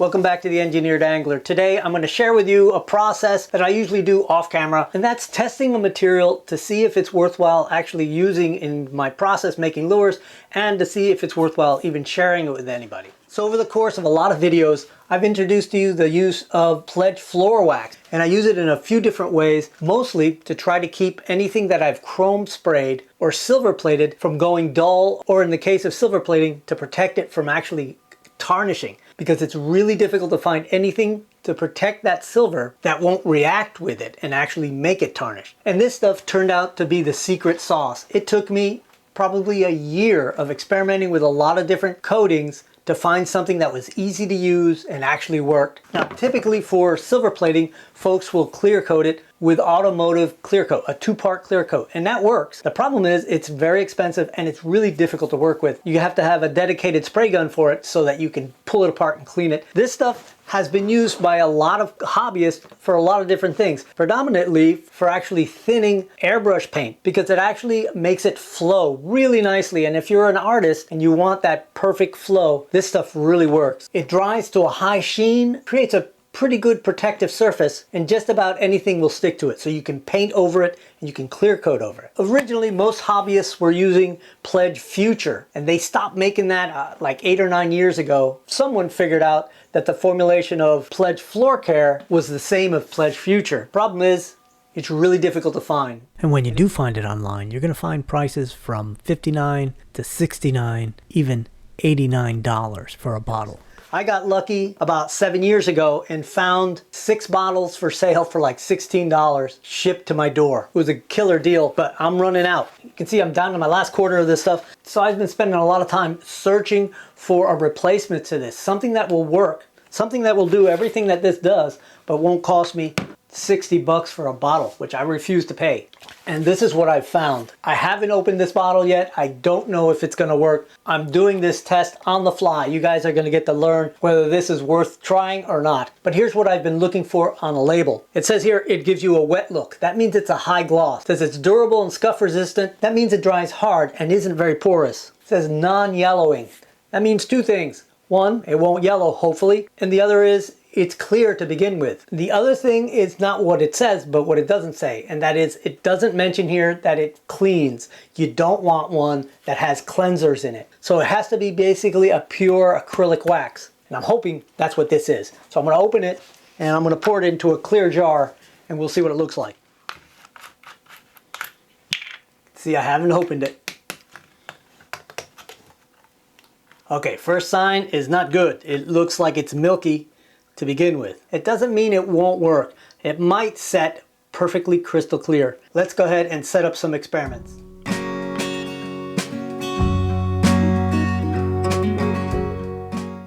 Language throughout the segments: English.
Welcome back to the Engineered Angler. Today I'm going to share with you a process that I usually do off camera, and that's testing a material to see if it's worthwhile actually using in my process making lures, and to see if it's worthwhile even sharing it with anybody. So over the course of a lot of videos, I've introduced to you the use of Pledge floor wax, and I use it in a few different ways, mostly to try to keep anything that I've chrome sprayed or silver plated from going dull, or in the case of silver plating, to protect it from actually tarnishing, because it's really difficult to find anything to protect that silver that won't react with it and actually make it tarnish. And this stuff turned out to be the secret sauce. It took me probably a year of experimenting with a lot of different coatings to find something that was easy to use and actually worked. Now, typically for silver plating, folks will clear coat it with automotive clear coat, a two-part clear coat, and that works. The problem is it's very expensive and it's really difficult to work with. You have to have a dedicated spray gun for it so that you can pull it apart and clean it. This stuff has been used by a lot of hobbyists for a lot of different things, predominantly for actually thinning airbrush paint, because it actually makes it flow really nicely. And if you're an artist and you want that perfect flow, this stuff really works. It dries to a high sheen, creates a pretty good protective surface, and just about anything will stick to it. So you can paint over it and you can clear coat over it. Originally, most hobbyists were using Pledge Future, and they stopped making that like 8 or 9 years ago. Someone figured out that the formulation of Pledge Floor Care was the same as Pledge Future. Problem is, it's really difficult to find. And when you do find it online, you're going to find prices from $59 to $69, even $89 for a bottle. I got lucky about 7 years ago and found 6 bottles for sale for like $16 shipped to my door. It was a killer deal, but I'm running out. You can see I'm down to my last quarter of this stuff. So I've been spending a lot of time searching for a replacement to this, something that will work, something that will do everything that this does, but won't cost me $60 for a bottle, which I refuse to pay. And this is what I've found. I haven't opened this bottle yet. I don't know if it's going to work. I'm doing this test on the fly. You guys are going to get to learn whether this is worth trying or not. But here's what I've been looking for on a label. It says here it gives you a wet look. That means it's a high gloss. It says it's durable and scuff resistant. That means it dries hard and isn't very porous. It says non-yellowing. That means two things. One, it won't yellow, hopefully, and the other is it's clear to begin with. The other thing is not what it says, but what it doesn't say, and that is it doesn't mention here that it cleans. You don't want one that has cleansers in it. So it has to be basically a pure acrylic wax, and I'm hoping that's what this is. So I'm going to open it and I'm going to pour it into a clear jar and we'll see what it looks like. See, I haven't opened it. Okay, first sign is not good. It looks like it's milky to begin with. It doesn't mean it won't work. It might set perfectly crystal clear. Let's go ahead and set up some experiments.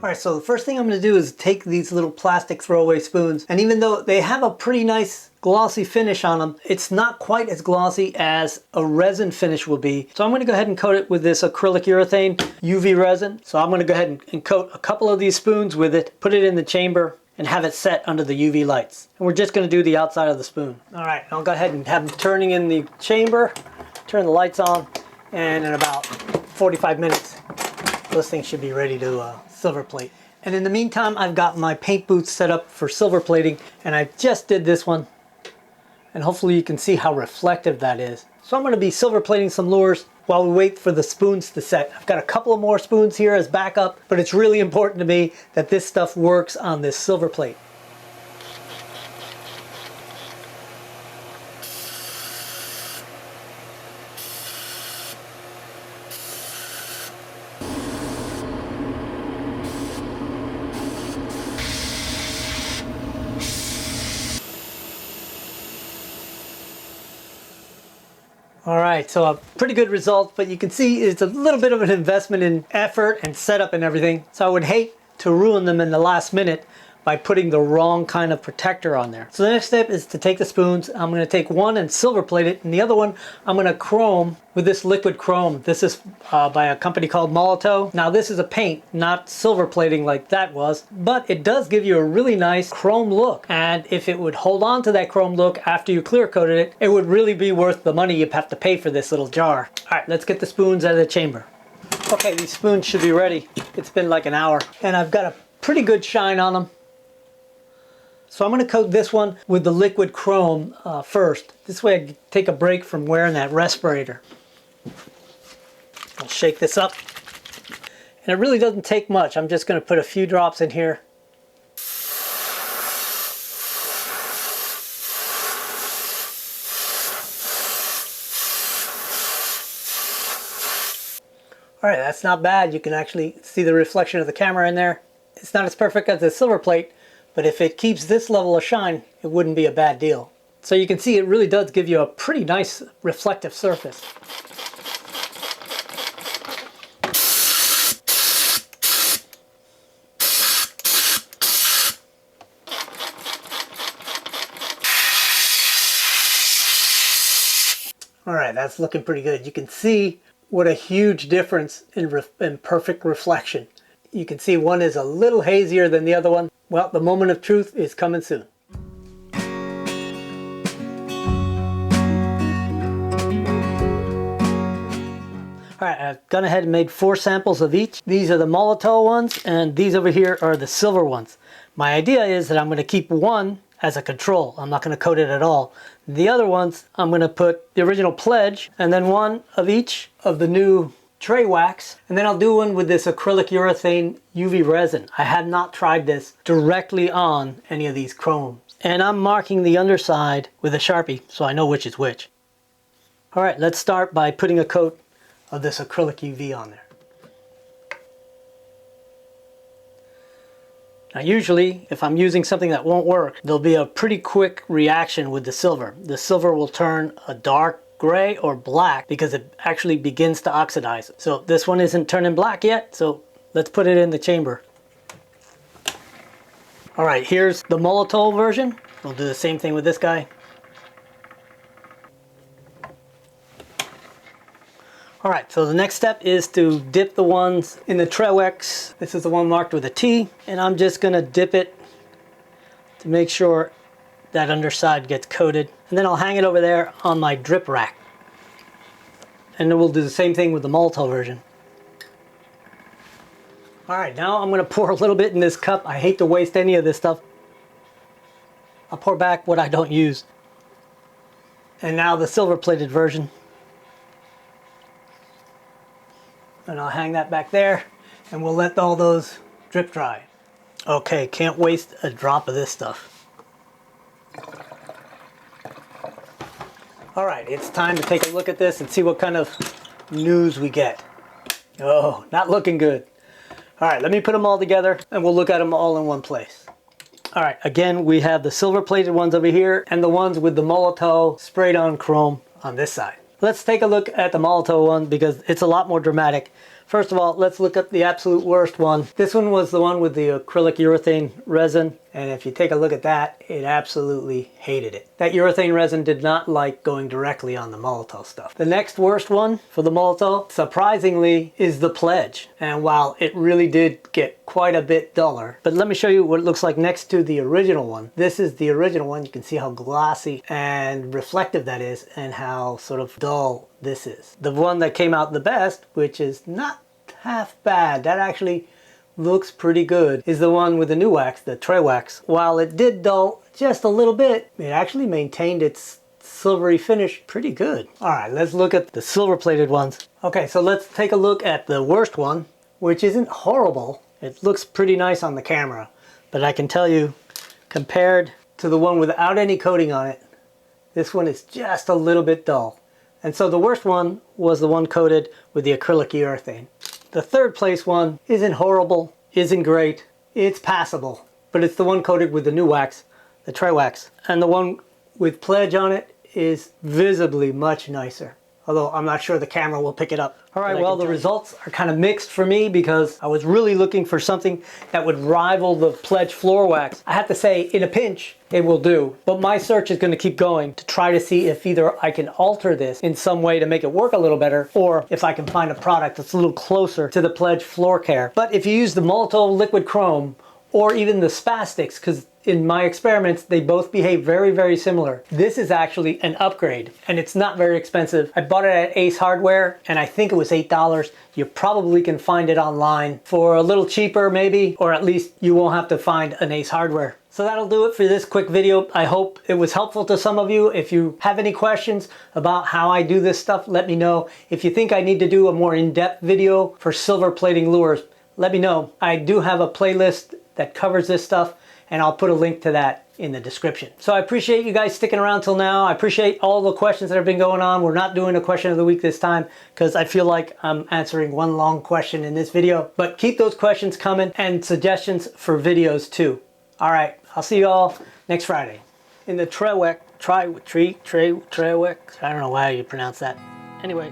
Alright, so the first thing I'm going to do is take these little plastic throwaway spoons, and even though they have a pretty nice glossy finish on them, it's not quite as glossy as a resin finish will be. So I'm going to go ahead and coat it with this acrylic urethane UV resin. So I'm going to go ahead and coat a couple of these spoons with it, put it in the chamber, and have it set under the UV lights. And we're just going to do the outside of the spoon. Alright, I'll go ahead and have them turning in the chamber, turn the lights on, and in about 45 minutes, those things should be ready to silver plate. And in the meantime, I've got my paint boots set up for silver plating, and I just did this one, and hopefully you can see how reflective that is. So I'm going to be silver plating some lures while we wait for the spoons to set. I've got a couple of more spoons here as backup, but it's really important to me that this stuff works on this silver plate. Alright, so a pretty good result, but you can see it's a little bit of an investment in effort and setup and everything. So I would hate to ruin them in the last minute by putting the wrong kind of protector on there. So the next step is to take the spoons. I'm going to take one and silver plate it, and the other one I'm going to chrome with this liquid chrome. This is by a company called Molotov. Now this is a paint, not silver plating like that was, but it does give you a really nice chrome look. And if it would hold on to that chrome look after you clear coated it, it would really be worth the money you'd have to pay for this little jar. Alright, let's get the spoons out of the chamber. Okay, these spoons should be ready. It's been like an hour, and I've got a pretty good shine on them. So I'm going to coat this one with the liquid chrome first. This way I can take a break from wearing that respirator. I'll shake this up. And it really doesn't take much. I'm just going to put a few drops in here. Alright, that's not bad. You can actually see the reflection of the camera in there. It's not as perfect as the silver plate, but if it keeps this level of shine, it wouldn't be a bad deal. So you can see it really does give you a pretty nice reflective surface. Alright, that's looking pretty good. You can see what a huge difference in perfect reflection. You can see one is a little hazier than the other one. Well, the moment of truth is coming soon. Alright, I've gone ahead and made 4 samples of each. These are the Molotov ones, and these over here are the silver ones. My idea is that I'm going to keep one as a control. I'm not going to coat it at all. The other ones, I'm going to put the original Pledge, and then one of each of the new tray wax, and then I'll do one with this acrylic urethane UV resin. I have not tried this directly on any of these chromes. And I'm marking the underside with a Sharpie so I know which is which. Alright, let's start by putting a coat of this acrylic UV on there. Now usually, if I'm using something that won't work, there'll be a pretty quick reaction with the silver. The silver will turn a dark gray or black because it actually begins to oxidize. So this one isn't turning black yet, so let's put it in the chamber. Alright, here's the Molotov version. We'll do the same thing with this guy. Alright, so the next step is to dip the ones in the Trewex. This is the one marked with a T, and I'm just going to dip it to make sure that underside gets coated. And then I'll hang it over there on my drip rack. And then we'll do the same thing with the Molotov version. Alright, now I'm going to pour a little bit in this cup. I hate to waste any of this stuff. I'll pour back what I don't use. And now the silver plated version. And I'll hang that back there, and we'll let all those drip dry. Okay, can't waste a drop of this stuff. Alright, it's time to take a look at this and see what kind of news we get. Oh, not looking good. Alright, let me put them all together and we'll look at them all in one place. Alright, again, we have the silver plated ones over here and the ones with the Molotov sprayed on chrome on this side. Let's take a look at the Molotov one because it's a lot more dramatic. First of all, let's look at the absolute worst one. This one was the one with the acrylic urethane resin, and if you take a look at that, it absolutely hated it. That urethane resin did not like going directly on the Molotov stuff. The next worst one for the Molotov, surprisingly, is the Pledge. And while it really did get quite a bit duller, but let me show you what it looks like next to the original one. This is the original one. You can see how glossy and reflective that is and how sort of dull this is. The one that came out the best, which is not half bad, that actually looks pretty good, is the one with the new wax, the tray wax. While it did dull just a little bit, it actually maintained its silvery finish pretty good. Alright, let's look at the silver plated ones. Okay, so let's take a look at the worst one, which isn't horrible. It looks pretty nice on the camera, but I can tell you, compared to the one without any coating on it, this one is just a little bit dull. And so the worst one was the one coated with the acrylic urethane. The third place one isn't horrible, isn't great, it's passable, but it's the one coated with the new wax, the tray wax. And the one with Pledge on it is visibly much nicer. Although I'm not sure the camera will pick it up. Alright, well, the results are kind of mixed for me because I was really looking for something that would rival the Pledge floor wax. I have to say, in a pinch, it will do. But my search is going to keep going to try to see if either I can alter this in some way to make it work a little better, or if I can find a product that's a little closer to the Pledge floor care. But if you use the Molotov liquid chrome or even the spastics, because in my experiments, they both behave very, very similar. This is actually an upgrade, and it's not very expensive. I bought it at Ace Hardware, and I think it was $8. You probably can find it online for a little cheaper maybe, or at least you won't have to find an Ace Hardware. So that'll do it for this quick video. I hope it was helpful to some of you. If you have any questions about how I do this stuff, let me know. If you think I need to do a more in-depth video for silver plating lures, let me know. I do have a playlist that covers this stuff, and I'll put a link to that in the description. So I appreciate you guys sticking around till now. I appreciate all the questions that have been going on. We're not doing a question of the week this time because I feel like I'm answering one long question in this video. But keep those questions coming and suggestions for videos too. All right, I'll see you all next Friday. In the Trewek, I don't know why you pronounce that. Anyway.